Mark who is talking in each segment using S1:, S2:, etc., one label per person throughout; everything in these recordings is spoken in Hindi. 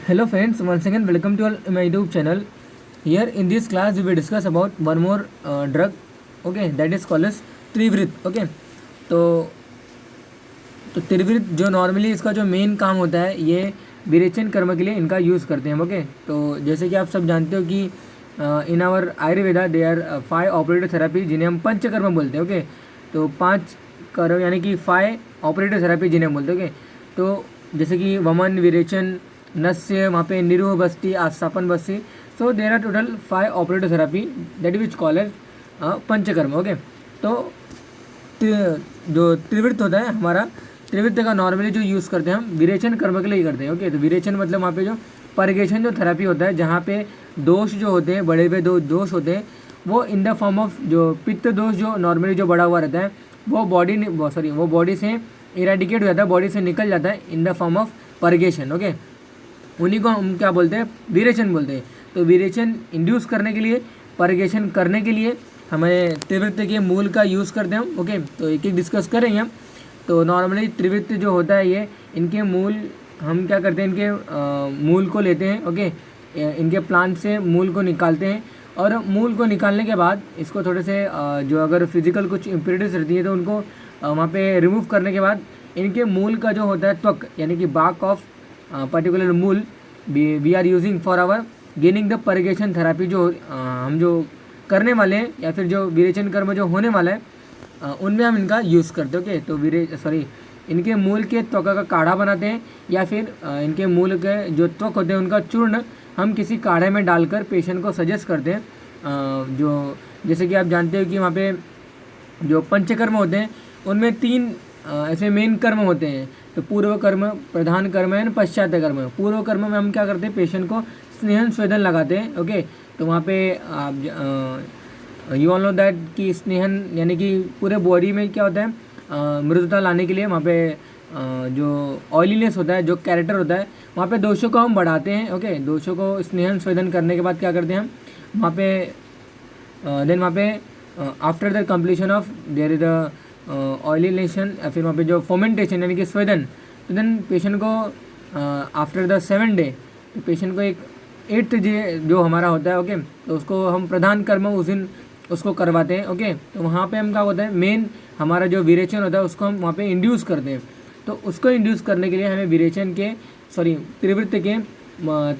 S1: Hello friends, once again welcome to my YouTube channel. Here in this class we will discuss about one more drug, okay, that is called as त्रिवृत. okay. तो त्रिवृत जो नॉर्मली इसका जो मेन काम होता है ये विरेचन कर्म के लिए इनका यूज़ करते हैं. ओके, तो जैसे कि आप सब जानते हो कि in our Ayurveda they are 5 operative therapy जिन्हें हम पंचकर्म बोलते हैं. ओके, तो 5 कर्म यानी कि 5 ऑपरेटिव थेरेपी जिन्हें हम बोलते हैं. ओके, तो जैसे कि वमन, विरेचन, नस्य, वहाँ पे निरूह बस्ती, आस्थापन बस्ती. So there are total 5 operative therapy that which call as panchakarma. Okay, तो जो त्रिवृत्त होता है हमारा, त्रिवृत्त का नॉर्मली जो यूज़ करते हैं हम विरेचन कर्म के लिए ही करते हैं. ओके, तो विरेचन मतलब वहाँ पे जो परिगेशन जो थेरेपी होता है जहाँ पे दोष जो होते हैं, बड़े हुए दोष होते हैं, वो इन द फॉर्म ऑफ जो पित्त दोष जो नॉर्मली जो बड़ा हुआ रहता है वो बॉडी से इरेडिकेट हो जाता है, बॉडी से निकल जाता है in the form of purgation. Okay, उन्हीं को हम क्या बोलते हैं, विरेचन बोलते हैं. तो विरेचन इंड्यूस करने के लिए, परिगेशन करने के लिए हमें त्रिवृत्त के मूल का यूज़ करते हैं हम. ओके, तो एक एक डिस्कस करेंगे हम. तो नॉर्मली त्रिवृत्त जो होता है ये, इनके मूल हम क्या करते हैं, इनके मूल को लेते हैं. ओके, इनके प्लांट से मूल को निकालते हैं और मूल को निकालने के बाद इसको थोड़े से जो अगर फिजिकल कुछ इम्प्योरिटीज रहती है तो उनको वहाँ पे रिमूव करने के बाद इनके मूल का जो होता है त्वक यानी कि बाक ऑफ पर्टिकुलर मूल we are using for our gaining the purgation therapy. जो हम जो करने वाले हैं या फिर जो विरेचन कर्म जो होने वाला है उनमें हम इनका यूज़ करते हैं. ओके, तो इनके मूल के त्वक का काढ़ा बनाते हैं या फिर इनके मूल के जो त्वक होते हैं उनका चूर्ण हम किसी काढ़े में डालकर पेशेंट को सजेस्ट करते हैं. जो जैसे कि आप जानते हो कि वहाँ पे जो पंचकर्म होते हैं उनमें 3 ऐसे मेन कर्म होते हैं. तो पूर्व कर्म, प्रधान कर्म एंड पश्चात कर्म. पूर्व कर्म में हम क्या करते हैं, पेशेंट को स्नेहन स्वेदन लगाते हैं. ओके, तो वहाँ पे आप यू ऑल नो दैट कि स्नेहन यानी कि पूरे बॉडी में क्या होता है, मृदुता लाने के लिए वहाँ पे जो ऑयलीनेस होता है, जो कैरेक्टर होता है, वहाँ पे दोषों को हम बढ़ाते हैं. ओके, दोषों को स्नेहन स्वेदन करने के बाद क्या करते हैं हम वहाँ पे देन वहाँ पे after the completion of there is the oleation या फिर वहाँ पे जो फोमेंटेशन यानी कि स्वेदन, तो देन पेशेंट को आफ्टर द 7 डे तो पेशेंट को एक 8th डे जो हमारा होता है. ओके, तो उसको हम प्रधान कर्म उस दिन उसको करवाते हैं. ओके, तो वहाँ पे हम क्या होता है, मेन हमारा जो विरेचन होता है उसको हम वहाँ पे इंड्यूस करते हैं. तो उसको इंड्यूस करने के लिए हमें विरेचन के त्रिवृत्त के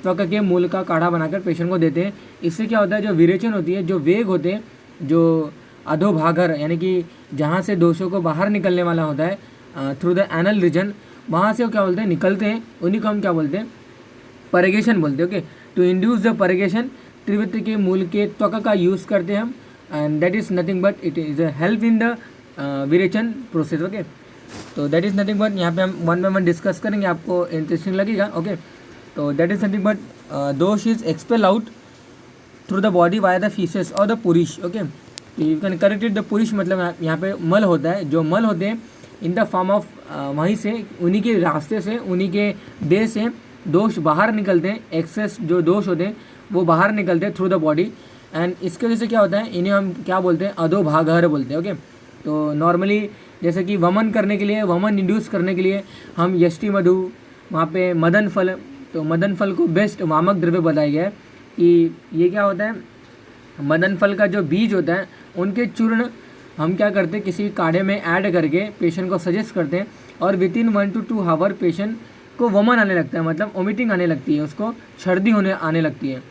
S1: त्वक के मूल का काढ़ा बनाकर पेशेंट को देते हैं. इससे क्या होता है, जो विरेचन होती है, जो वेग होते हैं, जो अधोभागर यानी कि जहाँ से दोषों को बाहर निकलने वाला होता है थ्रू द एनल रीजन, वहाँ से वो क्या बोलते हैं, निकलते हैं. उन्हीं को हम क्या बोलते हैं, परिगेशन बोलते हैं. Okay, to induce the purgation त्रिवृत्त के मूल के त्वक का यूज़ करते हैं हम, and that is nothing but it is a help in the विरेचन प्रोसेस. ओके, तो दैट इज़ नथिंग बट यहाँ पे हम 1 बाय 1 डिस्कस करेंगे, आपको इंटरेस्टिंग लगेगा. ओके, तो दैट इज़ नथिंग बट दोष is expel out through the body via the faeces और द पुरिश. Okay, you can correct it. The पुरिश मतलब यहाँ पे मल होता है, जो मल होते हैं इन द फॉर्म ऑफ वहीं से, उन्हीं के रास्ते से, उन्हीं के देह से दोष बाहर निकलते हैं. एक्सेस जो दोष होते हैं वो बाहर निकलते हैं थ्रू द बॉडी, एंड इसके वजह से क्या होता है, इन्हें हम क्या बोलते हैं, अधोभागहर बोलते हैं. ओके, तो नॉर्मली जैसे कि वमन करने के लिए, वमन इंड्यूस करने के लिए हम यष्टि मधु, वहाँ पे मदन फल, तो मदन फल को बेस्ट वामक द्रव्य बताया गया है कि ये क्या होता है, मदन फल का जो बीज होता है उनके चूर्ण हम क्या करते हैं, किसी काढ़े में ऐड करके पेशेंट को सजेस्ट करते हैं और with in 1 to 2 hour patient को वमन आने लगता है, मतलब वोमिटिंग आने लगती है, उसको छर्दी आने लगती है.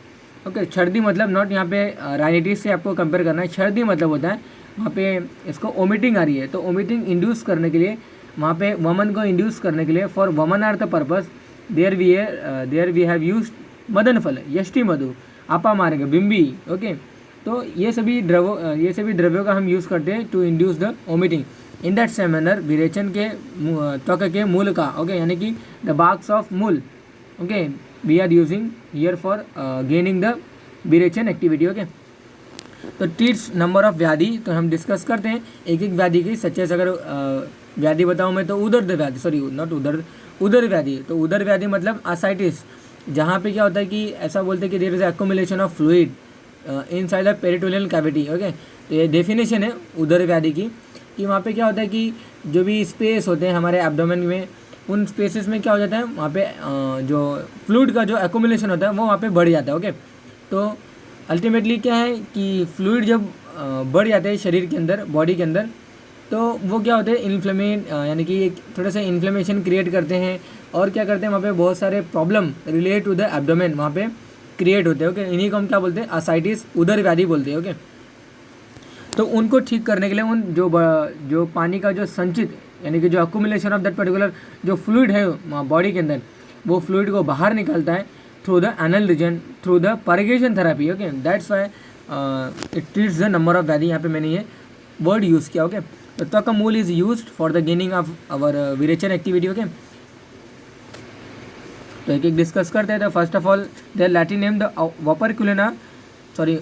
S1: ओके, छर्दी मतलब नॉट यहाँ पे राइनिटिस से आपको कंपेयर करना है. छर्दी मतलब होता है वहाँ पे इसको वोमिटिंग आ रही है, तो वोमिटिंग इंड्यूस करने के लिए, वहाँ पे वमन को इंड्यूस करने के लिए for vamana are the purpose there we have use madan phal, yashti मधु, आपा मार्ग, बिम्बी. ओके, तो ये सभी द्रव्यों का हम यूज़ करते हैं to induce the vomiting. In that same manner विरेचन के त्वक के मूल का, ओके, यानी कि द बाक्स ऑफ मूल, okay, we are using here for gaining the विरेचन एक्टिविटी. ओके, तो ट्रीट्स नंबर ऑफ व्याधि, तो हम डिस्कस करते हैं एक एक व्याधि की. सचेस अगर व्याधि बताऊँ मैं तो उदर व्याधि, उदर व्याधि. तो उदर व्याधि मतलब आसाइटिस, जहाँ पे क्या होता है कि ऐसा बोलते हैं कि there is accumulation of fluid inside the peritoneal cavity. Okay, तो ये डेफिनेशन है उदर व्याधि की कि वहाँ पे क्या होता है कि जो भी स्पेस होते हैं हमारे एब्डोमेन में उन स्पेसेस में क्या हो जाता है, वहाँ पे जो फ्लूइड का जो एक्यूमुलेशन होता है वो वहाँ पे बढ़ जाता है। ओके, तो अल्टीमेटली क्या है कि फ्लूइड जब बढ़ जाते हैं शरीर के अंदर, बॉडी के अंदर, तो वो क्या होते हैं इन्फ्लेमेट, यानी कि थोड़ा सा इन्फ्लेमेशन क्रिएट करते हैं। और क्या करते हैं, वहाँ पे बहुत सारे problem relate to the abdomen वहाँ पे क्रिएट होते हैं। ओके, इन्हीं को हम क्या बोलते हैं, असाइटिस, उदर व्याधि बोलते हैं। ओके, तो उनको ठीक करने के लिए उन जो पानी का जो संचित, यानी कि जो अक्यूमुलेशन ऑफ दैट पर्टिकुलर जो फ्लूइड है बॉडी के अंदर, वो फ्लूइड को बाहर निकालता है through the anal reason, through the purgation therapy. Okay, that's why it treats the number of व्याधि। यहाँ पे मैंने ये वर्ड यूज़ किया। ओके, तो त्वक मूल is used for the gaining of our विरेचन एक्टिविटी। ओके, तो एक एक डिस्कस करते हैं। तो first of all the Latin name the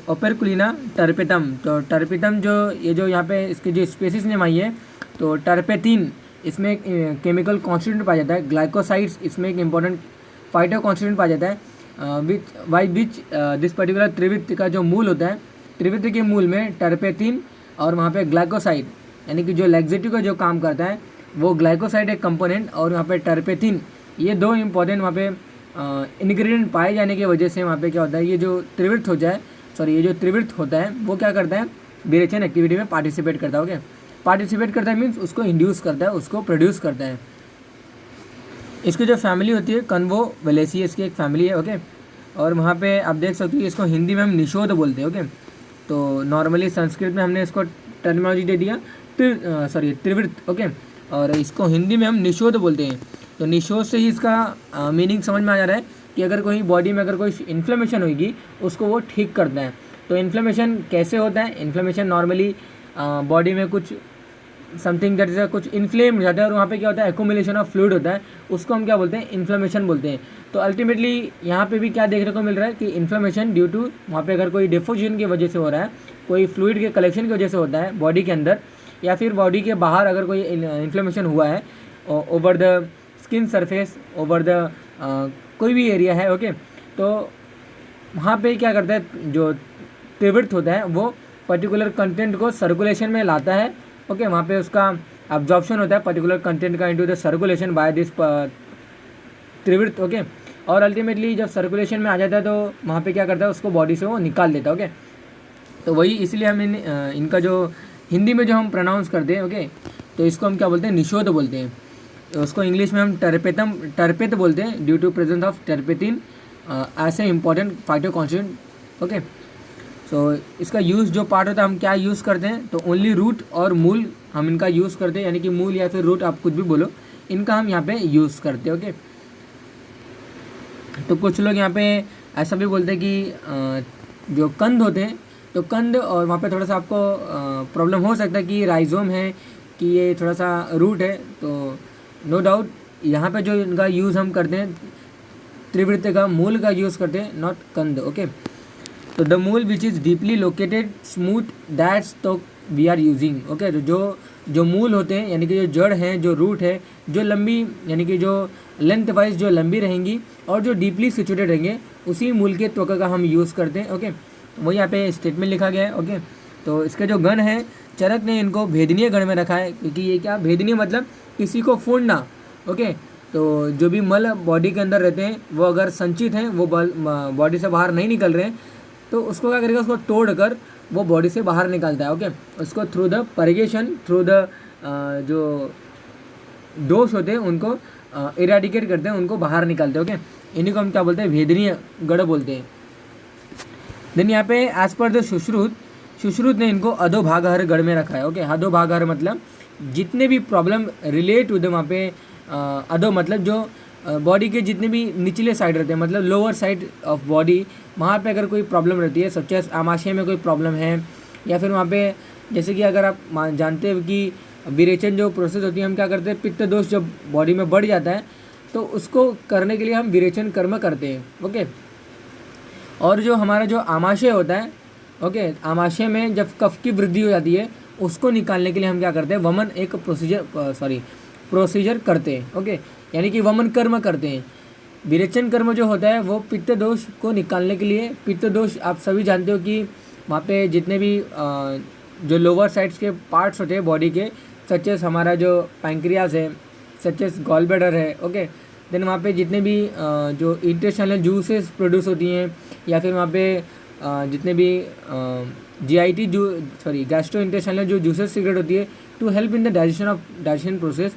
S1: Operculina turpethum. तो टर्पेटम जो ये जो यहाँ पे इसकी जो स्पेसिस नेम आई है, तो टर्पेटिन, इसमें एक केमिकल कॉन्स्टिट्यूंट पाया जाता है। ग्लाइकोसाइड्स, इसमें एक इंपॉर्टेंट फाइटो कॉन्स्टिट्यूंट पाया जाता है। विच दिस पर्टिकुलर त्रिवृत्त का जो मूल होता है, त्रिवृत्त के मूल में टर्पेटिन और वहाँ पे ग्लाइकोसाइड, यानी कि जो लैक्सेटिव का जो काम करता है वो ग्लाइकोसाइड एक कंपोनेंट, और यहाँ पे टर्पेटिन, ये दो इंपॉर्टेंट वहाँ पे इंग्रेडिएंट पाए जाने की वजह से वहाँ पे क्या होता है, ये जो त्रिवृत्त होता है वो क्या करता है, विरेचन एक्टिविटी में पार्टिसिपेट करता है। ओके, पार्टिसिपेट करता है मीन्स उसको इंड्यूस करता है, उसको प्रोड्यूस करता है। इसकी जो फैमिली होती है कन्वोवेलेसी, इसकी एक फैमिली है। ओके, और वहाँ पे आप देख सकते हो इसको हिंदी में हम निषोध बोलते हैं। ओके, तो नॉर्मली संस्कृत में हमने इसको टर्मिनोलॉजी दे दिया त्रिवृत्त। ओके, और इसको हिंदी में हम निषोध बोलते हैं। तो निषोध से ही इसका मीनिंग समझ में आ जा रहा है कि अगर कोई बॉडी में अगर कोई इन्फ्लेमेशन होगी उसको वो ठीक करता है। तो इन्फ्लेमेशन कैसे होता है, इन्फ्लेमेशन नॉर्मली बॉडी में कुछ समथिंग दैट इज कुछ इन्फ्लेम हो जाता है, और वहाँ पे क्या होता है, एक्यूमुलेशन ऑफ फ्लूइड होता है, उसको हम क्या बोलते हैं, इन्फ्लेमेशन बोलते हैं। तो अल्टीमेटली यहाँ पे भी क्या देखने को मिल रहा है कि इन्फ्लेमेशन ड्यू टू वहाँ पे अगर कोई डिफ्यूजन की वजह से हो रहा है, कोई फ्लूइड के कलेक्शन की वजह से होता है बॉडी के अंदर, या फिर बॉडी के बाहर अगर कोई इन्फ्लेमेशन हुआ है over the skin surface, over the कोई भी एरिया है। ओके, तो वहाँ पे क्या करता है, जो त्रिवृत्त होता है वो पर्टिकुलर कंटेंट को सर्कुलेशन में लाता है। ओके, वहाँ पे उसका अब्जॉर्प्शन होता है पर्टिकुलर कंटेंट का into the circulation by this त्रिवृत्त। ओके, और अल्टीमेटली जब सर्कुलेशन में आ जाता है तो वहाँ पे क्या करता है, उसको बॉडी से वो निकाल देता है। ओके, तो वही इसलिए हम इनका जो हिंदी में जो हम प्रोनाउंस करते हैं, ओके, तो इसको हम क्या बोलते हैं, निषोध बोलते हैं। तो उसको इंग्लिश में हम टर्पेट बोलते हैं due to presence of turpethin as a important phyto constituent. Okay, so इसका यूज़ जो पार्ट होता है हम क्या यूज़ करते हैं, तो ओनली रूट और मूल हम इनका यूज़ करते हैं, यानी कि मूल या फिर रूट आप कुछ भी बोलो, इनका हम यहाँ पे यूज़ करते हैं। ओके, तो कुछ लोग यहाँ पे ऐसा भी बोलते हैं कि जो कंद होते हैं, तो कंद और वहाँ पे थोड़ा सा आपको प्रॉब्लम हो सकता है कि राइजोम है कि ये थोड़ा सा रूट है। तो नो डाउट यहाँ पे जो इनका यूज़ हम करते हैं, त्रिवृत्त का मूल का यूज़ करते हैं, नॉट कंद। ओके, तो द मूल which is deeply located smooth that's तो वी आर यूजिंग। ओके, तो जो मूल होते हैं, यानी कि जो जड़ हैं, जो रूट है, जो लंबी, यानी कि जो लेंथ वाइज जो लंबी रहेंगी और जो डीपली सिचुएटेड रहेंगे, उसी मूल के त्वचा का हम यूज़ करते हैं। ओके, वो यहाँ पे स्टेटमेंट लिखा गया है। ओके, तो इसके जो गण है, चरक ने इनको भेदनीय गण में रखा है, क्योंकि ये क्या भेदनीय मतलब किसी को फोड़ना। ओके, तो जो भी मल बॉडी के अंदर रहते हैं वो अगर संचित हैं, वो बॉडी से बाहर नहीं निकल रहे हैं, तो उसको क्या करेगा, उसको तोड़कर वो बॉडी से बाहर निकालता है। ओके, उसको थ्रू द परिगेशन, थ्रू द जो दोष होते हैं उनको इरेडिकेट करते हैं, उनको बाहर निकालते हैं। ओके, इन्हीं को हम क्या बोलते हैं, भेदनीय गढ़ बोलते हैं। देन यहाँ पे एज पर द सुश्रुत ने इनको अधोभागहर गढ़ में रखा है। ओके, अधोभागहर मतलब जितने भी प्रॉब्लम रिलेट टू द वहाँ पे अधो मतलब जो बॉडी के जितने भी निचले साइड रहते हैं, मतलब लोअर साइड ऑफ बॉडी, वहाँ पे अगर कोई प्रॉब्लम रहती है, सच एज आमाशय में कोई प्रॉब्लम है, या फिर वहाँ पे जैसे कि अगर आप जानते हो कि विरेचन जो प्रोसेस होती है, हम क्या करते हैं, पित्त दोष जब बॉडी में बढ़ जाता है तो उसको करने के लिए हम विरेचन कर्म करते हैं। ओके, और जो हमारा जो आमाशय होता है, ओके, आमाशय में जब कफ की वृद्धि हो जाती है, उसको निकालने के लिए हम क्या करते हैं, वमन एक प्रोसीजर करते हैं। ओके, यानी कि वमन कर्म करते हैं। विरेचन कर्म जो होता है वो पित्त दोष को निकालने के लिए, पित्त दोष आप सभी जानते हो कि वहाँ पे जितने भी जो लोअर साइड्स के पार्ट्स होते हैं बॉडी के, सच एस हमारा जो पैंक्रियाज है, सच एस गॉल ब्लैडर है, ओके। देन वहाँ पे जितने भी जो इंटेस्टाइनल जूसेस प्रोड्यूस होती हैं, या फिर वहाँ पे जितने भी GIT जो सॉरी गैस्ट्रो इंटेस्टाइनल जो जूसेस सीक्रेट होती है to help in the digestion process.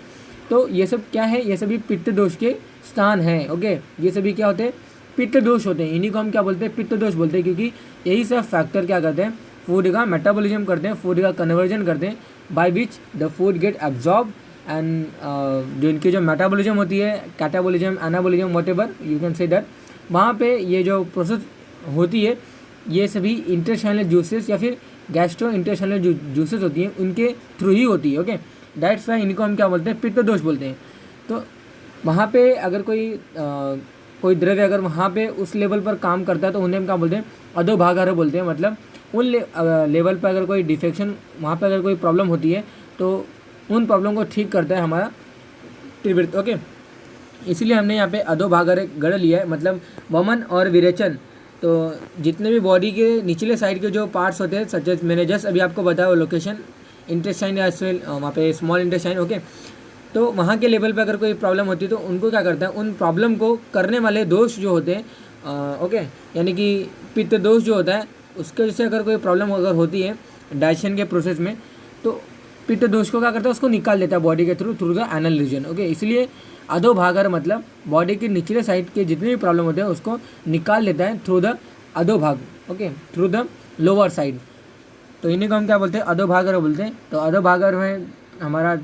S1: तो ये सब क्या है, ये सभी पित्त दोष के स्थान हैं, ओके। ये सभी क्या होते हैं, पित्त दोष होते हैं। इन्हीं को हम क्या बोलते हैं, पित्त दोष बोलते हैं, क्योंकि यही सब फैक्टर क्या करते हैं, फूड का मेटाबॉलिज्म करते हैं, फूड का कन्वर्जन करते हैं, by which the food gate absorb and जो इनकी जो मेटाबॉलिज्म होती है, catabolism, anabolism, whatever you can say that, वहाँ पे ये जो प्रोसेस होती है, ये सभी इंटेस्टाइनल जूसेस या फिर गैस्ट्रो इंटेस्टाइनल जूसेस होती हैं, उनके थ्रू ही होती है, ओके। दैट्स वाई इनको हम क्या बोलते हैं, पित्त दोष बोलते हैं। तो वहाँ पे अगर कोई द्रव्य अगर वहाँ पे उस लेवल पर काम करता है तो उन्हें हम क्या बोलते हैं, अधोभागार बोलते हैं। मतलब उन लेवल पर अगर कोई डिफेक्शन, वहाँ पे अगर कोई प्रॉब्लम होती है तो उन प्रॉब्लम को ठीक करता है हमारा त्रिवृत्त, ओके। इसीलिए हमने यहाँ पे अधोभागार गढ़ लिया है, मतलब वमन और विरेचन। तो जितने भी बॉडी के निचले साइड के जो पार्ट्स होते हैं, सच एज मैंने जस्ट अभी आपको बताया वो लोकेशन, इंटेस्टाइन या वहाँ पे स्मॉल इंटेस्टाइन, ओके। तो वहाँ के लेवल पे अगर कोई प्रॉब्लम होती है तो उनको क्या करता है, उन प्रॉब्लम को करने वाले दोष जो होते हैं, ओके, यानी कि पित्त दोष जो होता है, उसके वजह से अगर कोई प्रॉब्लम अगर होती है डाइजेशन के प्रोसेस में, तो पित्त दोष को क्या करता है, उसको निकाल देता है बॉडी के through the anal reason, okay. इसलिए अधोभागार मतलब बॉडी के निचले साइड के जितने भी प्रॉब्लम होते हैं उसको निकाल लेता है थ्रू द अधोभाग, okay, through the lower side. तो इन्हीं को हम क्या बोलते हैं, अधोभागार बोलते हैं। तो अधोभागार में हमारा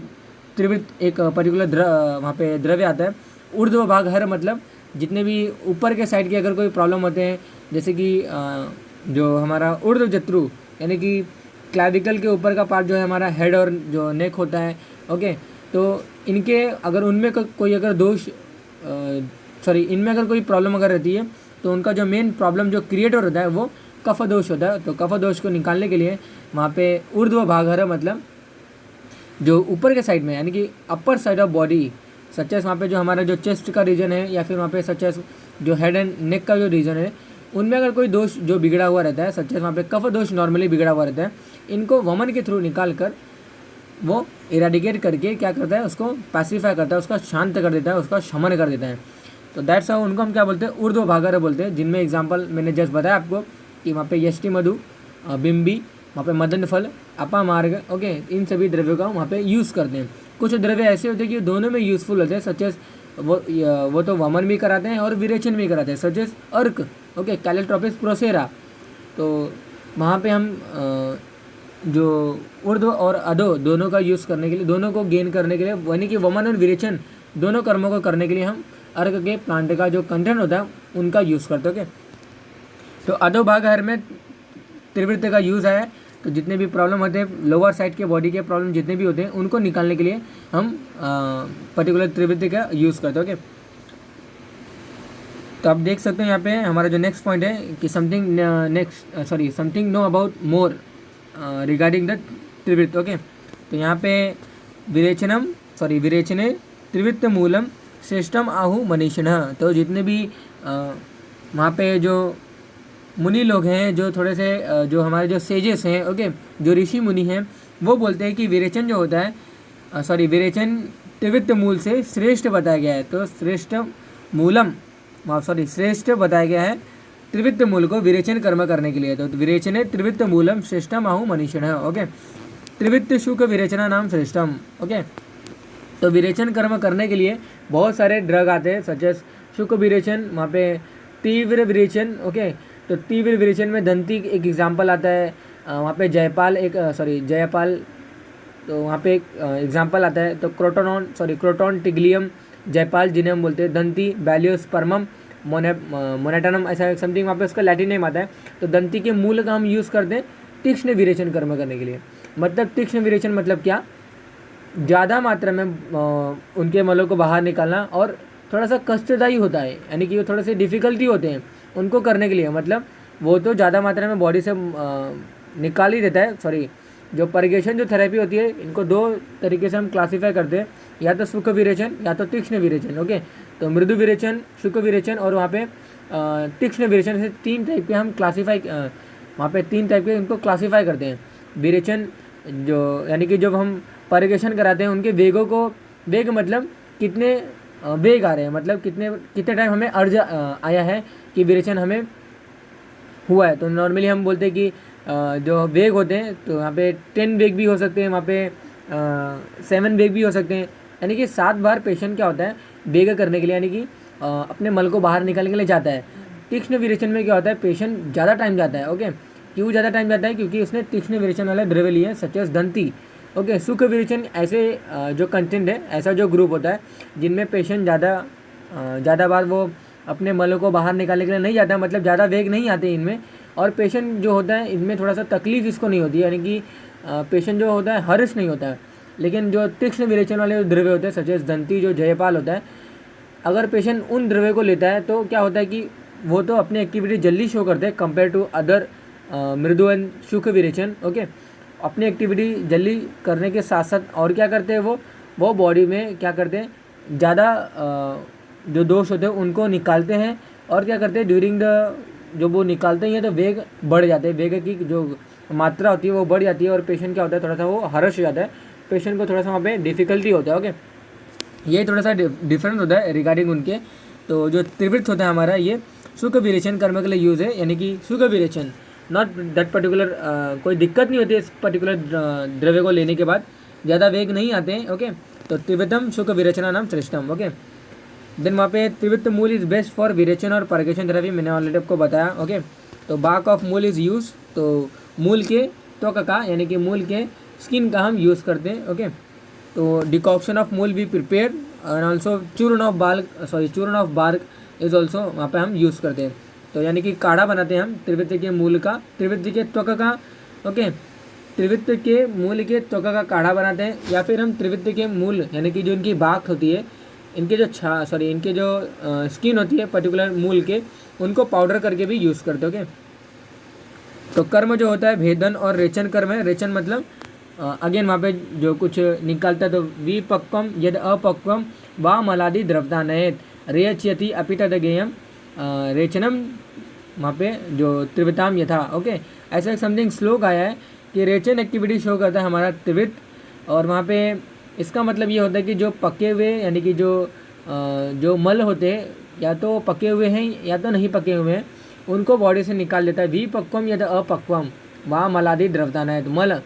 S1: त्रिवृत्त एक पर्टिकुलर वहाँ पे द्रव्य आता है। ऊर्ध्वभागार मतलब जितने भी ऊपर के साइड के अगर कोई प्रॉब्लम होते हैं, जैसे कि जो हमारा ऊर्ध्वजत्रु यानी कि क्लैविकल के ऊपर का पार्ट जो है हमारा हेड और जो नेक होता है, ओके। तो इनके अगर उनमें कोई अगर दोष इनमें अगर कोई प्रॉब्लम अगर रहती है तो उनका जो मेन प्रॉब्लम जो क्रिएटर होता है वो कफ दोष होता है। तो कफ दोष को निकालने के लिए वहाँ पे ऊर्ध्वभागार मतलब जो ऊपर के साइड में यानी कि upper side of body, such as वहाँ पे जो हमारा जो चेस्ट का रीजन है या फिर वहाँ पे सच एस जो हेड एंड नेक का जो रीजन है, उनमें अगर कोई दोष जो बिगड़ा हुआ रहता है, सच एस वहाँ पे कफ दोष नॉर्मली बिगड़ा हुआ रहता है, इनको वमन के थ्रू निकाल कर वो इरेडिकेट करके क्या करता है, उसको पैसिफाई करता है, उसका शांत कर देता है, उसका शमन कर देता है। तो दैट्स हाउ उनको हम क्या बोलते हैं, ऊर्ध्वभागार बोलते हैं। जिनमें एग्जांपल मैंने जस्ट बताया आपको कि वहाँ पे यष्टि मधु, बिम्बी, वहाँ पे मदन फल, अपामार्ग, ओके, इन सभी द्रव्यों का वहाँ पे यूज़ करते हैं। कुछ द्रव्य ऐसे होते हैं कि दोनों में यूज़फुल होते हैं, सच एस वो तो वमन भी कराते हैं और विरेचन भी कराते हैं, सच एस अर्क, ओके, कैलेट्रोपिस प्रोसेरा। तो वहाँ पे हम जो ऊर्ध्व और अधो दोनों का यूज़ करने के लिए, दोनों को गेन करने के लिए, यानी कि वमन और विरेचन दोनों कर्मों को करने के लिए हम अर्क के प्लांट का जो कंटेंट होता है उनका यूज़ करते हैं, ओके। तो अधोभागार में त्रिवृत्त का यूज़ है। तो जितने भी प्रॉब्लम होते हैं लोअर साइड के बॉडी के प्रॉब्लम जितने भी होते हैं उनको निकालने के लिए हम पर्टिकुलर त्रिवृत्त का यूज़ करते हैं, ओके। तो आप देख सकते हैं यहाँ पे हमारा जो नेक्स्ट पॉइंट है कि something no about more regarding the त्रिवृत्त, ओके। तो यहाँ पे विरेचने त्रिवृत्त मूलम श्रेष्ठम आहु मनीषिणः। तो जितने भी वहाँ पे जो मुनि लोग हैं, जो थोड़े से जो हमारे जो सेजेस हैं, ओके, जो ऋषि मुनि हैं, वो बोलते हैं कि विरेचन जो होता है विरेचन त्रिवृत्त मूल से श्रेष्ठ बताया गया है। तो श्रेष्ठ बताया गया है त्रिवृत्त मूल को विरेचन कर्म करने के लिए। तो विरेचने त्रिवृत्त मूलम श्रेष्ठम आहु मनीषिणः, ओके। त्रिवृत्त शुक विरेचना नाम श्रेष्ठम, ओके। तो विरेचन कर्म करने के लिए बहुत सारे ड्रग आते हैं, सच एस शुक विरेचन, वहाँ पे तीव्र विरेचन, ओके। तो तीव्र विरेचन में दंती एक एग्जाम्पल आता है, वहाँ पे जयपाल, तो वहाँ पे एक एग्जाम्पल आता है। तो क्रोटोन टिग्लियम जयपाल जिन्हें हम बोलते हैं, दंती बैलियोस्पर्मम मोनेटानम, ऐसा समथिंग वहाँ पे उसका लैटिन नेम आता है। तो दंती के मूल का हम यूज़ करते हैं तीक्ष्ण विरेचन कर्म करने के लिए। मतलब तीक्ष्ण विरेचन मतलब क्या, ज़्यादा मात्रा में उनके मलों को बाहर निकालना और थोड़ा सा कष्टदायी होता है, यानी कि वो थोड़े से डिफ़िकल्टी होते हैं उनको करने के लिए। मतलब वो तो ज़्यादा मात्रा में बॉडी से निकाल ही देता है। जो परिगेशन जो थेरेपी होती है, इनको दो तरीके से हम क्लासीफाई करते हैं, या तो सुख विरेचन या तो तीक्ष्ण विरेचन, ओके। तो मृदु विरेचन, शुक विरेचन और वहाँ पे तीक्ष्ण विरेचन से 3 टाइप के हम वहाँ पे 3 टाइप के इनको क्लासीफाई करते हैं। विरेचन जो यानी कि जब हम परिगेशन कराते हैं उनके वेग मतलब कितने वेग आ रहे हैं, मतलब कितने टाइम हमें अर्ज आया है कि विरेचन हमें हुआ है। तो नॉर्मली हम बोलते हैं कि जो वेग होते हैं तो यहाँ पे 10 वेग भी हो सकते हैं, वहाँ पे 7 वेग भी हो सकते हैं। यानी कि 7 बार पेशेंट क्या होता है वेग करने के लिए, यानी कि अपने मल को बाहर निकालने के लिए जाता है। तीक्ष्ण विरेचन में क्या होता है पेशेंट ज़्यादा टाइम जाता है। ओके, क्यों ज़्यादा टाइम जाता है? क्योंकि उसने तीक्ष्ण विरेचन वाले द्रव्य लिए सच एस दंती। ओके, सूक्ष्म विरेचन ऐसे जो कंटेंट है, ऐसा जो ग्रुप होता है जिनमें पेशेंट ज़्यादा बार वो अपने मलों को बाहर निकालने के लिए नहीं जाता, मतलब ज़्यादा वेग नहीं आते इनमें, और पेशेंट जो होता है इनमें थोड़ा सा तकलीफ इसको नहीं होती है, यानी कि पेशेंट जो होता है हर्ष नहीं होता है। लेकिन जो तीक्ष्ण विरेचन वाले द्रव्य होते हैं सच एस दंती, जो जयपाल होता है, अगर पेशेंट उन द्रव्य को लेता है तो क्या होता है कि वो तो अपनी एक्टिविटी जल्दी शो करते हैं कंपेयर टू अदर मृदु एंड सूक्ष्म विरेचन। ओके, अपनी एक्टिविटी जल्दी करने के साथ साथ और क्या करते हैं वो बॉडी में क्या करते हैं ज़्यादा जो दोष होते हैं उनको निकालते हैं, और क्या करते हैं ड्यूरिंग द जो वो निकालते हैं तो वेग बढ़ जाते हैं, वेग की जो मात्रा होती है वो बढ़ जाती है, और पेशेंट क्या होता है थोड़ा सा वो हर्ष हो जाता है, पेशेंट को थोड़ा सा वहाँ पे डिफ़िकल्टी होता है। ओके, ये थोड़ा सा डिफरेंस होता है रिगार्डिंग उनके। तो जो त्रिवृत्त होता है हमारा ये शुक्र विरेचन कर्म के लिए यूज़ है, यानी कि शुक्र विरेचन नॉट दैट पर्टिकुलर, कोई दिक्कत नहीं होती है इस पर्टिकुलर द्रव्य को लेने के बाद, ज़्यादा वेग नहीं आते हैं। ओके, तो त्रिवृतम शुक्र विरेचना नाम श्रेष्ठम। ओके, देन वहाँ पे त्रिवृत्त मूल इज़ बेस्ट फॉर विरेचन और परकेशन थेरेपी, मैंने ऑलरेडी आपको बताया। ओके, तो बाक ऑफ मूल इज़ यूज, तो मूल के त्वक का यानी कि मूल के स्किन का हम यूज़ करते हैं। ओके, तो डिकॉक्शन ऑफ मूल भी प्रिपेयर एंड ऑल्सो चूर्ण ऑफ बार्क इज ऑल्सो वहाँ पे हम यूज़ करते हैं। तो यानी कि काढ़ा बनाते हैं हम त्रिवृत्त के मूल का, त्रिवृत्त के त्वक का। ओके, त्रिवृत्त के मूल के त्वक का काढ़ा बनाते हैं, या फिर हम त्रिवृत्त के मूल यानी कि जो इनकी बाक होती है, इनके जो इनके जो स्किन होती है पर्टिकुलर मूल के, उनको पाउडर करके भी यूज़ करते हैं। ओके, तो कर्म जो होता है भेदन और रेचन कर्म है। रेचन मतलब अगेन वहाँ पे जो कुछ निकालता है, तो विपक्वम यद अपक्वम वा मलादि द्रवता नयत रेचयति अपि तदगेयम रेचनम, वहाँ पे जो त्रिवृताम यथा। ओके, ऐसा एक समथिंग श्लोक आया है कि रेचन एक्टिविटी शो करता है हमारा त्रिवृत, और वहाँ पे इसका मतलब ये होता है कि जो पके हुए यानी कि जो मल होते हैं या तो पके हुए हैं या तो नहीं पके हुए हैं, उनको बॉडी से निकाल देता है। विपक्वम यद अपक्वम वा मलादि द्रवता नयत, मल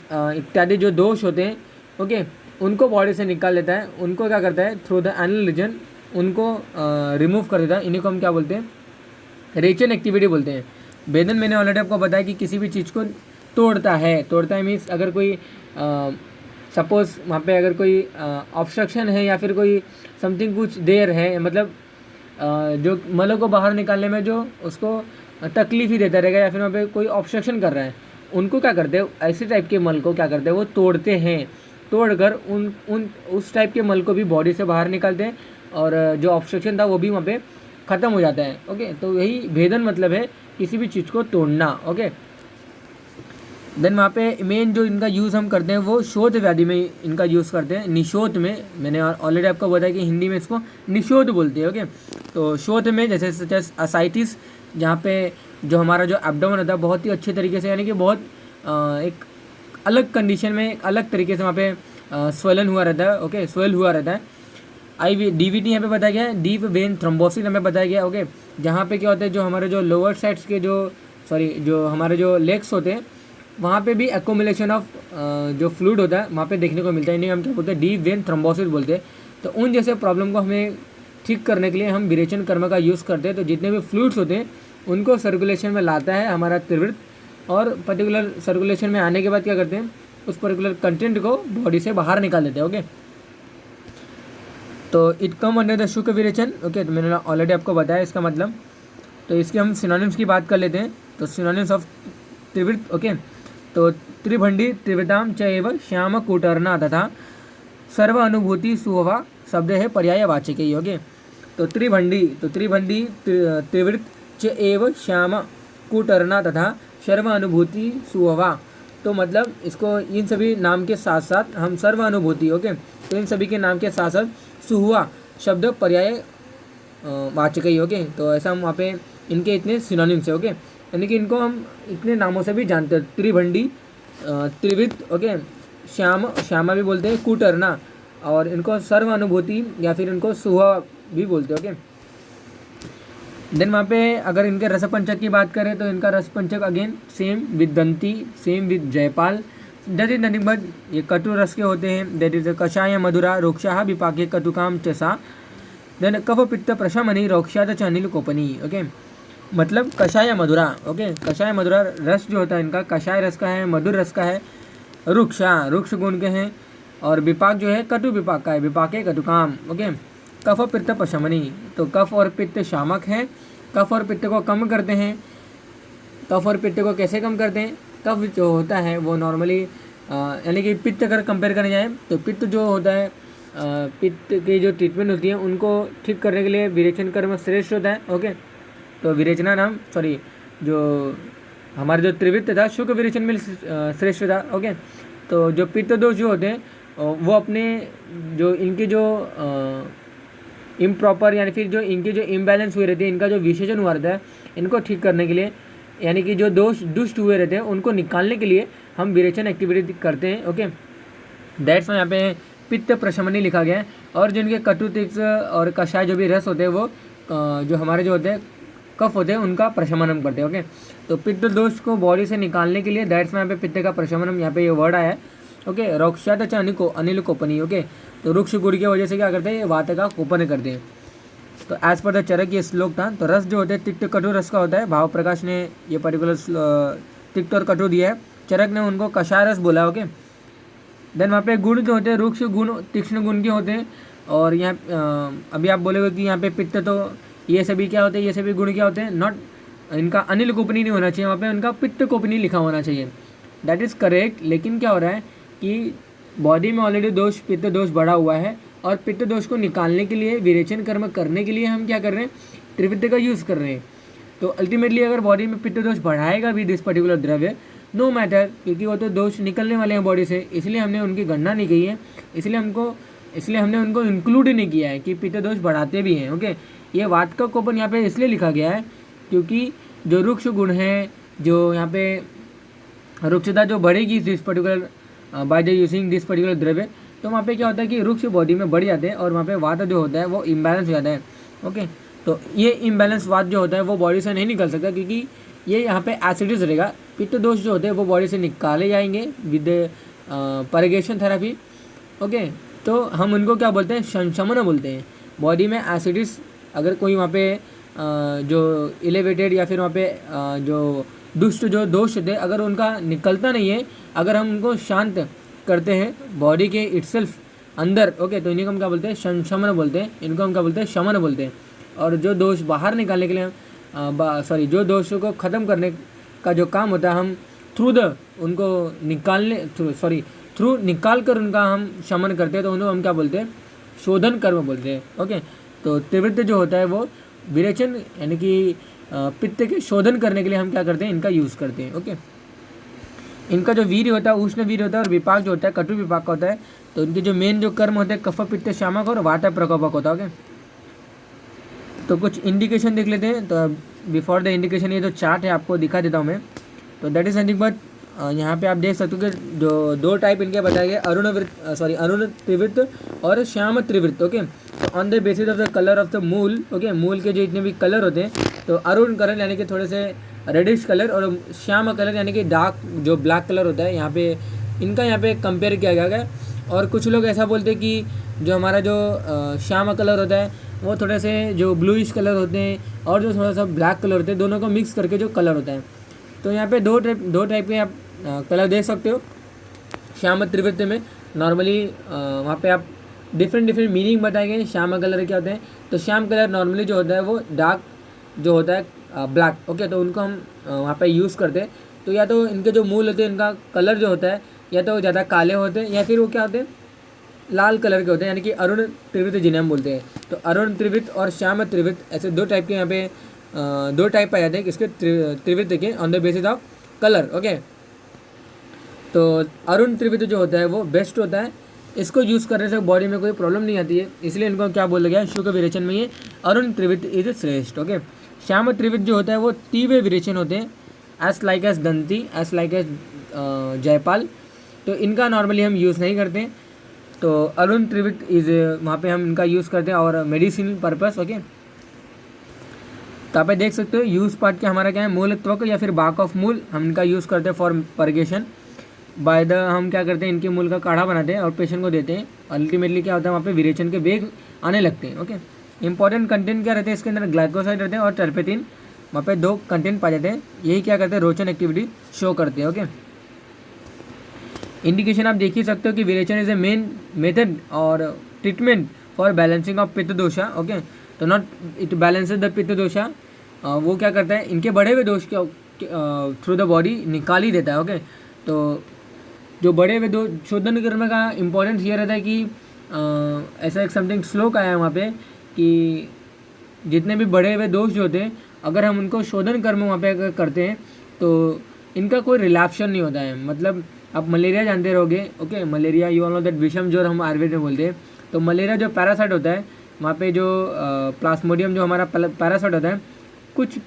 S1: इत्यादि जो दोष होते हैं, ओके, उनको बॉडी से निकाल लेता है, उनको क्या करता है थ्रू द एनल रीजन उनको रिमूव कर देता है। इन्हीं को हम क्या बोलते हैं रेचन एक्टिविटी बोलते हैं। भेदन मैंने ऑलरेडी आपको बताया कि किसी भी चीज़ को तोड़ता है मीन्स अगर कोई सपोज वहाँ पे अगर कोई ऑब्स्ट्रक्शन है या फिर कोई समथिंग कुछ देर है, मतलब जो मलों को बाहर निकालने में जो उसको तकलीफ ही देता रहेगा, या फिर वहाँ पे कोई ऑब्स्ट्रक्शन कर रहा है, उनको क्या करते हैं ऐसे टाइप के मल को क्या करते हैं वो तोड़ते हैं, तोड़कर उस टाइप के मल को भी बॉडी से बाहर निकालते हैं, और जो ऑब्स्ट्रक्शन था वो भी वहाँ पे ख़त्म हो जाता है। ओके, तो यही भेदन मतलब है किसी भी चीज़ को तोड़ना। ओके, देन वहाँ पे मेन जो इनका यूज़ हम करते हैं वो शोथ व्याधि में इनका यूज़ करते हैं, निशोथ में। मैंने ऑलरेडी आपको बताया कि हिंदी में इसको निशोथ बोलते हैं। ओके, तो शोथ में जैसे असाइटिस, जहाँ पे जो हमारा जो एब्डोमेन होता है बहुत ही अच्छे तरीके से, यानी कि बहुत एक अलग कंडीशन में एक अलग तरीके से वहाँ पे स्वेलन हुआ रहता है। ओके, स्वेल हुआ रहता है। DVT यहाँ पे बताया गया है, डीप वेन थ्रोम्बोसिस हमें बताया गया। ओके, जहाँ पे क्या होता है जो हमारे जो लोअर साइड्स के जो हमारे जो लेग्स होते हैं वहाँ पे भी एक्यूमुलेशन ऑफ जो फ्लूइड होता है वहाँ पे देखने को मिलता है। इन्हें हम क्या बोलते हैं डीप वेन थ्रोम्बोसिस बोलते हैं। तो उन जैसे प्रॉब्लम को हमें ठीक करने के लिए हम विरेचन कर्म का यूज़ करते हैं। तो जितने भी फ्लूइड्स होते हैं उनको सर्कुलेशन में लाता है हमारा त्रिवृत्त, और पर्टिकुलर सर्कुलेशन में आने के बाद क्या करते हैं उस पर्टिकुलर कंटेंट को बॉडी से बाहर निकाल देते हैं। ओके, तो इट कम अंडर द शुक्र विरेचन। ओके, तो मैंने ऑलरेडी आपको बताया इसका मतलब। तो इसके हम सिनोनिम्स की बात कर लेते हैं। तो सिनोनिम्स ऑफ त्रिवृत्त, ओके, तो त्रिभंडी त्रिवृताम च एव श्याम कूटर्ना तथा सर्व अनुभूति सुहवा शब्द है पर्यायवाचक ही। ओके, तो त्रिभंडी त्रिवृत्त च एव श्याम कूटर्ना तथा सर्व अनुभूति सुहवा, तो मतलब इसको इन सभी नाम के साथ साथ हम सर्व अनुभूति, ओके, तो इन सभी के नाम के साथ साथ सुहुआ शब्द पर्याय वाचक ही। ओके, तो ऐसा हम वहाँ पे इनके इतने सिनोनिम्स है। ओके, यानी कि इनको हम इतने नामों से भी जानते हैं, त्रिभंडी, त्रिवृत्त, ओके, श्यामा भी बोलते हैं, कूटरना, और इनको सर्व अनुभूति या फिर इनको सुहा भी बोलते हैं। ओके, देन वहाँ पे अगर इनके रसपंचक की बात करें तो इनका रसपंचक अगेन सेम विद दंती, सेम विद जयपाल। दैट इज नथिंग बट ये कटु रस के होते हैं। दैट इज कषाय मधुरा रोक्षाः विपाके कटुकाम च सा। देन कफ पित्त प्रशमनी रोक्षाद च अनिल कोपनी। ओके, मतलब कषाय मधुरा। ओके, कषाय मधुरा रस जो होता है इनका कषाय रस का है, मधुर रस का है, रुक्ष गुण के हैं, और विपाक जो है कटु विपाक का है, विपाके कटुकाम। ओके, कफ पित्त प्रशमनी, तो कफ और पित्त शामक है, कफ और पित्त को कम करते हैं। कफ और पित्त को कैसे कम करते हैं? कफ जो होता है वो नॉर्मली यानी कि पित्त अगर कंपेयर करने जाए तो पित्त जो होता है पित्त की जो ट्रीटमेंट होती है उनको ठीक करने के लिए विरेचन कर्म श्रेष्ठ होता है। ओके, तो विरेचना नाम जो हमारा जो त्रिवृत्त था शुक विरेचन में श्रेष्ठ था। ओके, तो जो पित्त दोष जो होते हैं वो अपने जो इनकी जो इम्प्रॉपर यानी फिर जो इनकी जो इम्बैलेंस हुए रहती है, इनका जो विशेषण हुआ रहता है, इनको ठीक करने के लिए यानी कि जो दोष दुष्ट हुए रहते हैं उनको निकालने के लिए हम विरेचन एक्टिविटी करते हैं। ओके, दैट्स यहाँ पे पित्त प्रशमनी लिखा गया है। और जिनके कटु तिक्त और कषाय जो भी रस होते हैं वो जो हमारे जो होते हैं कफ होते हैं उनका प्रशमन हम करते हैं। ओके, तो पित्त दोष को बॉडी से निकालने के लिए दैट्स यहाँ पे पित्त का प्रशमनम यहाँ पे ये वर्ड आया है। ओके, रोक्षात च अनिल कोपनी। ओके, तो रुक्ष गुड़ की वजह से क्या करते हैं, वात का कोपन करते हैं। तो एज पर द चरक ये श्लोक था। तो रस जो होते हैं तिक्त कटु रस का होता है। भाव प्रकाश ने ये पर्टिकुलर तिक्त और कटु दिया है, चरक ने उनको कषाय रस बोला। ओके, देन वहाँ पे गुण जो होते हैं रुक्ष गुण तीक्ष्ण गुण के होते हैं। और यहाँ अभी आप बोलोगे कि यहाँ पे पित्त तो ये सभी क्या होते हैं, ये सभी गुण क्या होते हैं, नॉट इनका अनिल कोपनी नहीं होना चाहिए, वहाँ पे उनका पित्त कोपनी लिखा होना चाहिए। That is correct. लेकिन क्या हो रहा है कि बॉडी में ऑलरेडी दोष पित्त दोष बढ़ा हुआ है और पित्त दोष को निकालने के लिए विरेचन कर्म करने के लिए हम क्या कर रहे हैं, त्रिवृत्त का यूज़ कर रहे हैं। तो अल्टीमेटली अगर बॉडी में पित्त दोष बढ़ाएगा भी दिस पर्टिकुलर द्रव्य, नो मैटर, क्योंकि वो तो दोष निकलने वाले हैं बॉडी से, इसलिए हमने उनकी गणना नहीं की है, इसलिए हमने उनको इंक्लूड ही नहीं किया है कि पित्त दोष बढ़ाते भी हैं। ओके, ये वात का कोपन यहाँ पे इसलिए लिखा गया है क्योंकि जो रुक्ष गुण है, जो यहाँ पे रुक्षता जो बढ़ेगी this particular by the using this particular द्रव्य, तो वहाँ पे क्या होता है कि रुक्ष बॉडी में बढ़ जाते हैं और वहाँ पे वात जो होता है वो इम्बैलेंस हो जाता है। ओके, तो ये इम्बैलेंस वात जो होता है वो बॉडी से नहीं निकल सकता क्योंकि ये यहाँ पे एसिडिस रहेगा। पित्त दोष जो होते हैं वो बॉडी से निकाले जाएंगे विद परिगेशन थेरेपी। ओके, तो हम उनको क्या बोलते हैं, संशमन बोलते हैं। बॉडी में एसिडिस अगर कोई वहाँ पे जो एलिवेटेड या फिर वहाँ पे जो दुष्ट जो दोष होते हैं अगर उनका निकलता नहीं है, अगर हम उनको शांत करते हैं बॉडी के इटसेल्फ अंदर, ओके, तो इन्हीं को हम क्या बोलते हैं, संशमन बोलते हैं, इनको हम क्या बोलते हैं, शमन बोलते हैं। और जो दोष बाहर निकालने के लिए जो दोषों को ख़त्म करने का जो काम होता है हम थ्रू निकाल कर उनका हम शमन करते हैं, तो उनको हम क्या बोलते हैं, शोधन कर्म बोलते हैं। ओके, तो त्रिवृत्त जो होता है वो विरेचन यानी कि पित्त के शोधन करने के लिए हम क्या करते हैं, इनका यूज़ करते हैं। ओके, इनका जो वीर्य होता है उष्ण वीर्य होता है और विपाक जो होता है कटु विपाक का होता है। तो इनके जो मेन जो कर्म होते हैं कफ पित्त शामक और वात प्रकोपक होता है। ओके, तो कुछ इंडिकेशन देख लेते हैं। तो बिफोर द इंडिकेशन ये जो चार्ट है आपको दिखा देता हूँ मैं। तो दैट इज नथिंग बट यहाँ पे आप देख सकते हो कि जो दो टाइप इनके बताए गए, अरुण त्रिवृत्त और श्याम त्रिवृत्त। ओके, तो on the basis of the colour of the मूल, ओके, मूल के जो इतने भी कलर होते हैं, तो अरुण कलर यानी कि थोड़े से रेडिश कलर और श्याम कलर यानी कि डार्क जो ब्लैक कलर होता है, यहाँ पे इनका यहाँ पे कंपेयर किया गया है। और कुछ लोग ऐसा बोलते हैं कि जो हमारा जो श्याम कलर होता है वो थोड़े से जो ब्लूइश कलर होते हैं और जो थोड़ा सा ब्लैक कलर होते हैं, दोनों को मिक्स करके जो कलर होता है। तो यहाँ पे दो टाइप के आप कलर देख सकते हो। श्याम त्रिवृत्त में नॉर्मली वहाँ पे आप डिफरेंट मीनिंग बताए गए श्याम कलर क्या होते हैं। तो श्याम कलर नॉर्मली जो होता है वो डार्क जो होता है ब्लैक। ओके, तो उनको हम वहाँ पे यूज़ करते हैं। तो या तो इनके जो मूल होते हैं इनका कलर जो होता है या तो ज़्यादा काले होते हैं या फिर वो क्या होते हैं, लाल कलर के होते हैं, यानी कि अरुण त्रिवृत्त जिन्हें हम बोलते हैं। तो अरुण त्रिवृत्त और श्याम त्रिवृत्त ऐसे दो टाइप के यहाँ पे दो टाइप पाए जाते हैं किसके, त्रिवृत्त के, on the basis of colour. Okay, तो अरुण त्रिवृत्त जो होता है वो बेस्ट होता है, इसको यूज़ करने से बॉडी में कोई प्रॉब्लम नहीं आती है, इसलिए इनको क्या बोला गया है, शुक्र विरेचन में ये अरुण त्रिवृत्त इज श्रेष्ठ। ओके, श्याम त्रिवृत्त जो होता है वो तीव्र विरेचन होते हैं, एज लाइक एज दंती, एज लाइक एज जयपाल। तो इनका नॉर्मली हम यूज़ नहीं करते हैं। तो अरुण त्रिवित इज वहाँ पे हम इनका यूज़ करते हैं और मेडिसिन पर्पस। ओके, तो आप देख सकते हो यूज पार्ट क्या हमारा क्या है, मूल त्वक या फिर बाक ऑफ मूल, हम इनका यूज़ करते हैं फॉर परगेशन। बाय द हम क्या करते हैं, इनके मूल का काढ़ा बनाते हैं और पेशेंट को देते हैं। अल्टीमेटली क्या होता है, वहाँ पे विरेचन के वेग आने लगते हैं। ओके, इंपॉर्टेंट कंटेंट क्या रहते हैं इसके अंदर, ग्लाइकोसाइड रहते हैं और टर्पेटिन, वहाँ पे 2 कंटेंट पाए जाते हैं। यही क्या करते हैं, रोचन एक्टिविटी शो करते हैं। ओके, इंडिकेशन आप देख ही सकते हो कि विरेचन इज ए मेन मेथड और ट्रीटमेंट फॉर बैलेंसिंग ऑफ पित्त दोषा। ओके, तो नॉट इट बैलेंसेज द पित्त दोषा, वो क्या करता है, इनके बढ़े हुए दोष के थ्रू द बॉडी निकाल ही देता है। ओके, तो जो बड़े हुए दो शोधन कर्म का इम्पोर्टेंस ये रहता है कि ऐसा एक समथिंग श्लोक आया है वहाँ पे कि जितने भी बड़े हुए दोष जो होते हैं, अगर हम उनको शोधन कर्म वहाँ पे अगर करते हैं तो इनका कोई रिलैप्शन नहीं होता है। मतलब आप मलेरिया जानते रहोगे। Okay, malaria you all know that विषम ज्वर हम आयुर्वेद में बोलते हैं। तो मलेरिया जो पैरासाइट होता है, वहाँ पे जो प्लाज्मोडियम जो हमारा पैरासाइट होता है, कुछ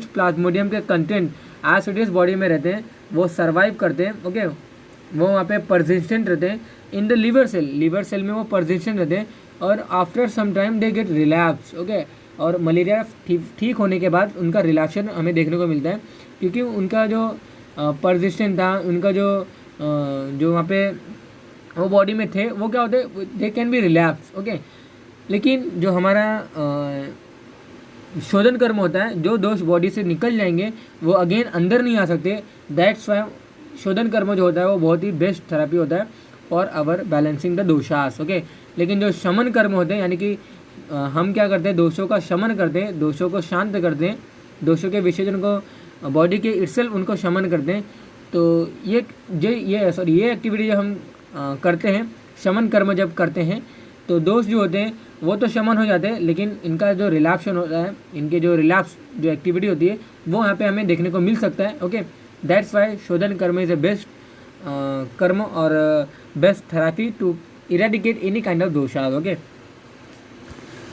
S1: प्लाज्मोडियम के content as it is body में रहते हैं, वो सर्वाइव करते हैं। ओके, वो वहाँ पे परसिस्टेंट रहते हैं इन द लीवर सेल में वो परसिस्टेंट रहते हैं और after some time they get relapse. Okay, और मलेरिया ठीक होने के बाद उनका रिलैप्शन हमें देखने को मिलता है, क्योंकि उनका जो परसिस्टेंट था, उनका जो वहाँ पे वो बॉडी में थे, वो क्या होते, they can be relapse. Okay, लेकिन जो हमारा शोधन कर्म होता है, जो दोष बॉडी से निकल जाएंगे वो अगेन अंदर नहीं आ सकते। दैट्स वाई शोधन कर्म जो होता है वो बहुत ही बेस्ट थेरेपी होता है for our balancing the doshas. Okay, लेकिन जो शमन कर्म होते हैं, यानी कि हम क्या करते हैं, दोषों का शमन करते हैं, दोषों को शांत करते हैं, दोषों के विसर्जन को बॉडी के इटसेल्फ उनको शमन करते हैं। तो ये एक्टिविटी जब हम करते हैं, शमन कर्म जब करते हैं, तो दोष जो होते हैं वो तो शमन हो जाते हैं, लेकिन इनका जो रिलैप्शन होता है, इनके जो रिलैप्स जो एक्टिविटी होती है वो यहाँ पे हमें देखने को मिल सकता है। ओके, दैट्स वाई शोधन कर्म इज़ ए बेस्ट कर्म और best therapy to eradicate any kind of doshas. Okay,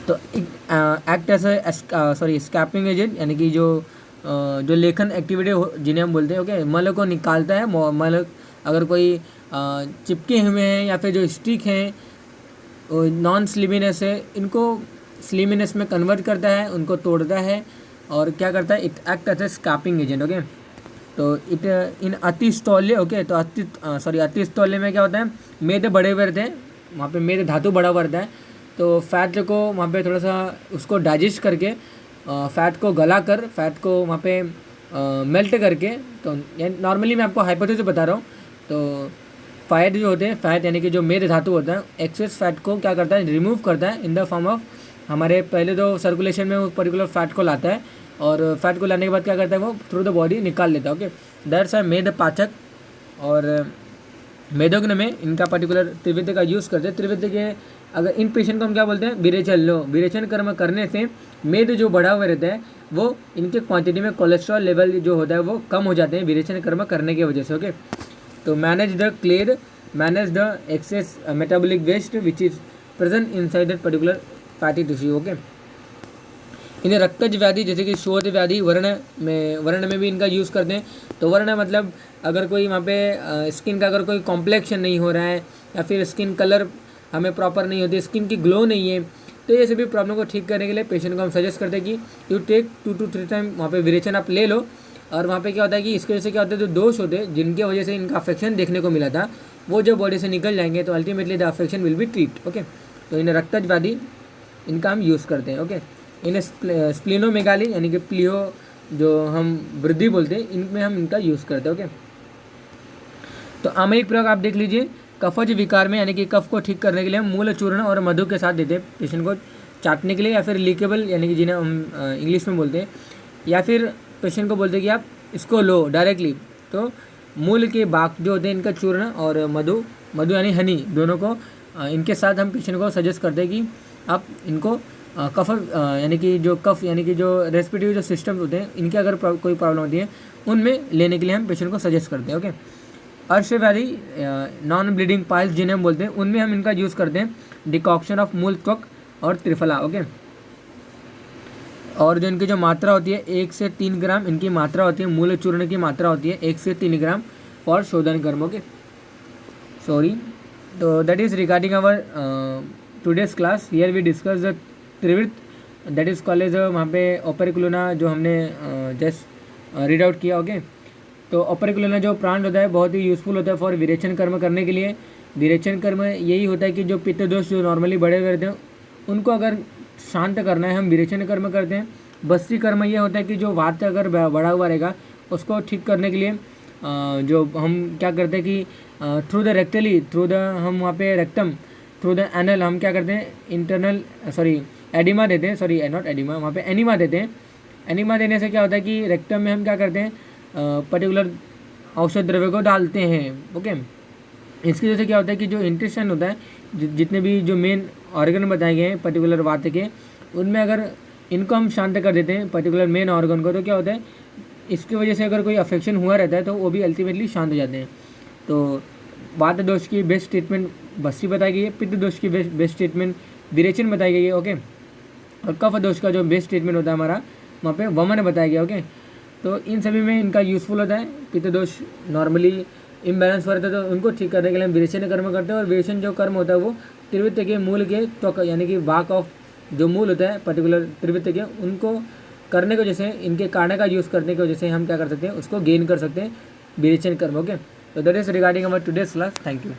S1: तो एक्ट एज स्कैपिंग एजेंट, यानी कि जो लेखन एक्टिविटी जिन्हें हम बोलते हैं। ओके, मल को निकालता है। मल अगर कोई चिपके हुए हैं या फिर जो स्टिक हैं, नॉन स्लीमिनेस है, इनको स्लीमिनेस में कन्वर्ट करता है, उनको तोड़ता है और क्या करता है, it act as a scraping agent. Okay, तो इट इन अतिस्थौल्य। ओके, तो अतिस्थौल्य में क्या होता है, मेद बड़े हुए रहते हैं, वहाँ पे मेद धातु बड़ा हुआ रहता है, तो फैट को वहाँ पे थोड़ा सा उसको डाइजेस्ट करके फैट को गला कर, फैट को वहाँ पे मेल्ट करके, तो नॉर्मली मैं आपको हाइपोथेसिस बता रहा हूँ। तो फैट जो होते हैं, फैट यानी कि जो मेद धातु होता है, एक्सेस फैट को क्या करता है, रिमूव करता है इन द फॉर्म ऑफ, हमारे पहले तो सर्कुलेशन में वो पर्टिकुलर फैट को लाता है और फैट को लाने के बाद क्या करता है, वो थ्रू द बॉडी निकाल लेता है। ओके, दैट्स आर मेद पाचक। और मेदोग्न में इनका पर्टिकुलर त्रिविध का यूज़ करते हैं। त्रिविध के अगर इन पेशेंट को हम क्या बोलते हैं, विरेचन। लो, विरेचन कर्म करने से मेद जो बढ़ा हुआ रहता है वो इनके क्वांटिटी में कोलेस्ट्रॉल लेवल जो होता है वो कम हो जाते हैं विरेचन कर्म करने की वजह से। ओके, तो manage the kleda, manage the excess metabolic waste which is present inside that particular fatty tissue. Okay, इन्हें रक्तज व्याधि जैसे कि शोथ व्याधि, वर्ण में भी इनका यूज़ करते हैं। तो वर्ण मतलब अगर कोई वहाँ पे स्किन का अगर कोई कॉम्प्लेक्शन नहीं हो रहा है या फिर स्किन कलर हमें प्रॉपर नहीं होती, स्किन की ग्लो नहीं है, तो ये सभी प्रॉब्लम को ठीक करने के लिए पेशेंट को हम सजेस्ट करते हैं कि यू टेक 2 to 3 टाइम वहाँ पे विरेचन आप ले लो। और वहाँ पे क्या होता है कि इसकी वजह से क्या होता है, जो दोष होते हैं जिनकी वजह से इनका अफेक्शन देखने को मिला था, वो जब बॉडी से निकल जाएंगे तो ultimately the affection will be treat. Okay, तो इन रक्तज व्याधि इनका हम यूज़ करते हैं। ओके, इन स्प्लिनोमेगाली यानी कि प्लियो जो हम वृद्धि बोलते हैं, इनमें हम इनका यूज़ करते हैं। ओके, तो आमयिक प्रयोग आप देख लीजिए, कफज विकार में यानी कि कफ को ठीक करने के लिए हम मूल चूर्ण और मधु के साथ देते हैं पेशेंट को चाटने के लिए, या फिर लीकेबल यानी कि जिन्हें हम इंग्लिश में बोलते हैं, या फिर पेशेंट को बोलते हैं कि आप इसको लो डायरेक्टली। तो मूल के बाक जो होते हैं इनका चूर्ण और मधु यानी हनी, दोनों को इनके साथ हम पेशेंट को सजेस्ट करते हैं कि आप इनको कफ यानी कि जो कफ यानी कि जो रेस्पिरेटरी जो सिस्टम होते हैं इनके अगर कोई प्रॉब्लम होती है उनमें लेने के लिए हम पेशेंट को सजेस्ट करते हैं। ओके, अर्श व्याधि नॉन ब्लीडिंग पाइल्स जिन्हें हम बोलते हैं, उनमें हम इनका यूज़ करते हैं डिकॉक्शन ऑफ मूल त्वक और त्रिफला। ओके, और जो इनकी जो मात्रा होती है 1 से 3 ग्राम इनकी मात्रा होती है, मूल चूर्ण की मात्रा होती है 1 से 3 ग्राम फॉर शोधन कर्म। ओके, तो that is regarding our today's class. Here we discuss the त्रिवृत्त, दैट इज़ कॉलेज वहाँ पे ओपेरिकुलना जो हमने जस्ट रीड आउट किया. ओके, तो ओपेरिकुलना जो प्लांट होता है बहुत ही यूज़फुल होता है फॉर विरेचन कर्म करने के लिए. विरेचन कर्म यही होता है कि जो पित्त दोष जो नॉर्मली बढ़े रहते हैं उनको अगर शांत करना है, हम विरेचन कर्म करते हैं. बस्ती कर्म ये होता है कि जो वात अगर बढ़ा हुआ रहेगा उसको ठीक करने के लिए जो हम क्या करते हैं कि थ्रू द रेक्टली, थ्रू द हम वहाँ पे रेक्टम, थ्रू द एनल हम क्या करते हैं इंटरनल एडिमा देते हैं, नॉट एडिमा, वहाँ पे एनिमा देते हैं. एनिमा देने से क्या होता है कि रेक्टम में हम क्या करते हैं पर्टिकुलर औषध द्रव्य को डालते हैं. ओके, इसकी वजह से क्या होता है कि जो इंटेस्टाइन होता है, जितने भी जो मेन ऑर्गन बताए गए हैं पर्टिकुलर वात के, उनमें अगर इनको हम शांत कर देते हैं पर्टिकुलर मेन ऑर्गन को, तो क्या होता है इसकी वजह से अगर कोई अफेक्शन हुआ रहता है तो वो भी अल्टीमेटली शांत हो जाते हैं. तो वात दोष की बेस्ट ट्रीटमेंट बस्ती बताई गई है, पित्त दोष की बेस्ट ट्रीटमेंट विरेचन बताई गई है. ओके, और कफ दोष का जो बेस्ट ट्रीटमेंट होता है हमारा वहाँ पे वमन बताया गया. ओके, तो इन सभी में इनका यूज़फुल होता है. पित्त दोष नॉर्मली इम्बैलेंस हो रहता है तो उनको ठीक करने के लिए हम विरेचन कर्म करते हैं. और विरेचन जो कर्म होता है वो त्रिवृत्त के मूल के त्वक यानी कि बाक ऑफ जो मूल होता है पर्टिकुलर त्रिवृत्त के, उनको करने की वजह से, इनके कारण का यूज़ करने की वजह से हम क्या कर सकते हैं उसको गेन कर सकते हैं विरेचन कर्म. ओके, तो that is regarding our today's class. Thank you.